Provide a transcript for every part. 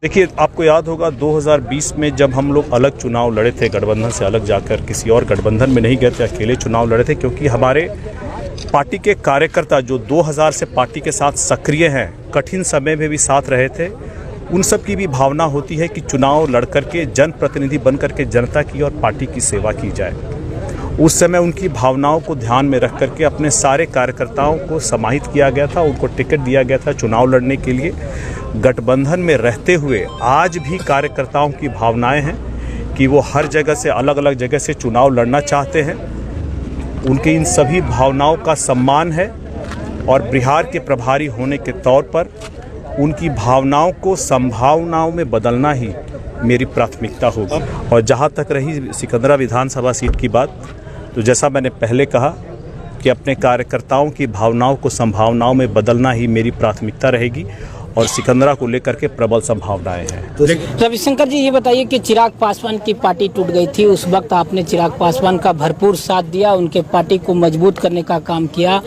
देखिए, आपको याद होगा 2020 में जब हम लोग अलग चुनाव लड़े थे, गठबंधन से अलग जाकर किसी और गठबंधन में नहीं गए थे, अकेले चुनाव लड़े थे, क्योंकि हमारे पार्टी के कार्यकर्ता जो 2000 से पार्टी के साथ सक्रिय हैं, कठिन समय में भी साथ रहे थे, उन सब की भी भावना होती है कि चुनाव लड़ करके जनप्रतिनिधि बन करके जनता की और पार्टी की सेवा की जाए। उस समय उनकी भावनाओं को ध्यान में रख करके अपने सारे कार्यकर्ताओं को समाहित किया गया था, उनको टिकट दिया गया था चुनाव लड़ने के लिए। गठबंधन में रहते हुए आज भी कार्यकर्ताओं की भावनाएं हैं कि वो हर जगह से अलग अलग जगह से चुनाव लड़ना चाहते हैं। उनके इन सभी भावनाओं का सम्मान है और बिहार के प्रभारी होने के तौर पर उनकी भावनाओं को संभावनाओं में बदलना ही मेरी प्राथमिकता होगी। और जहां तक रही सिकंदरा विधानसभा सीट की बात, तो जैसा मैंने पहले कहा कि अपने कार्यकर्ताओं की भावनाओं को संभावनाओं में बदलना ही मेरी प्राथमिकता रहेगी और सिकंदरा को लेकर के प्रबल संभावनाएं हैं। रविशंकर जी, ये बताइए कि चिराग पासवान की पार्टी टूट गई थी, उस वक्त आपने चिराग पासवान का भरपूर साथ दिया, उनके पार्टी को मजबूत करने का काम किया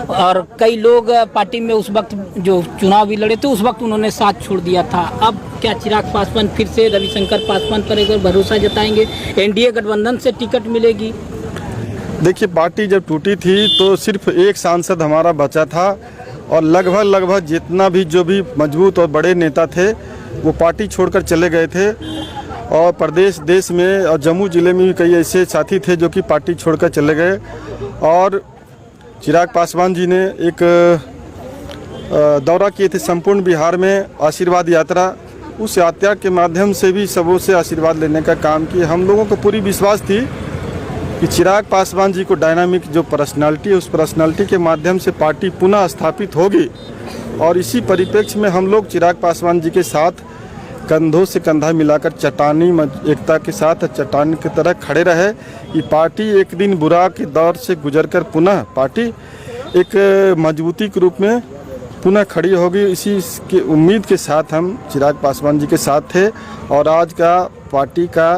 और कई लोग पार्टी में उस वक्त जो चुनाव भी लड़े थे उस वक्त उन्होंने साथ छोड़ दिया था। अब क्या चिराग पासवान फिर से रविशंकर पासवान पर एक भरोसा जताएंगे? एनडीए गठबंधन से टिकट मिलेगी? देखिए, पार्टी जब टूटी थी तो सिर्फ एक सांसद हमारा बचा था और लगभग जितना भी जो भी मजबूत और बड़े नेता थे वो पार्टी छोड़कर चले गए थे। और प्रदेश देश में और जम्मू ज़िले में भी कई ऐसे साथी थे जो कि पार्टी छोड़कर चले गए। और चिराग पासवान जी ने एक दौरा किए थे संपूर्ण बिहार में, आशीर्वाद यात्रा। उस यात्रा के माध्यम से भी सबों से आशीर्वाद लेने का काम किए। हम लोगों को पूरी विश्वास थी कि चिराग पासवान जी को डायनामिक जो पर्सनालिटी है, उस पर्सनालिटी के माध्यम से पार्टी पुनः स्थापित होगी। और इसी परिप्रेक्ष्य में हम लोग चिराग पासवान जी के साथ कंधों से कंधा मिलाकर चट्टानी एकता के साथ चट्टान की तरह खड़े रहे। ये पार्टी एक दिन बुरा के दौर से गुजरकर पुनः पार्टी एक मजबूती के रूप में पुनः खड़ी होगी। इसी की उम्मीद के साथ हम चिराग पासवान जी के साथ थे। और आज का पार्टी का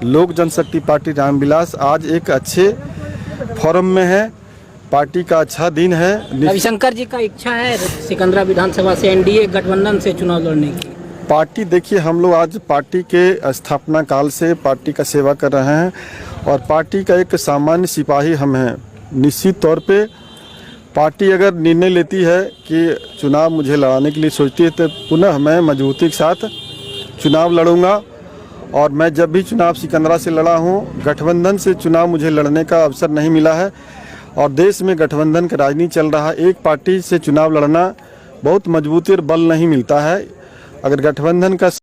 लोक जनशक्ति पार्टी रामविलास आज एक अच्छे फोरम में है, पार्टी का अच्छा दिन है। रविशंकर जी का इच्छा है सिकंदरा विधानसभा से एनडीए गठबंधन से चुनाव लड़ने की? पार्टी, देखिए, हम लोग आज पार्टी के स्थापना काल से पार्टी का सेवा कर रहे हैं और पार्टी का एक सामान्य सिपाही हम हैं। निश्चित तौर पे पार्टी अगर निर्णय लेती है कि चुनाव मुझे लड़ाने के लिए सोचती है तो पुनः मैं मजबूती के साथ चुनाव लड़ूंगा। और मैं जब भी चुनाव सिकंदरा से लड़ा हूँ, गठबंधन से चुनाव मुझे लड़ने का अवसर नहीं मिला है। और देश में गठबंधन का राजनीति चल रहा है, एक पार्टी से चुनाव लड़ना बहुत मजबूती और बल नहीं मिलता है। अगर गठबंधन का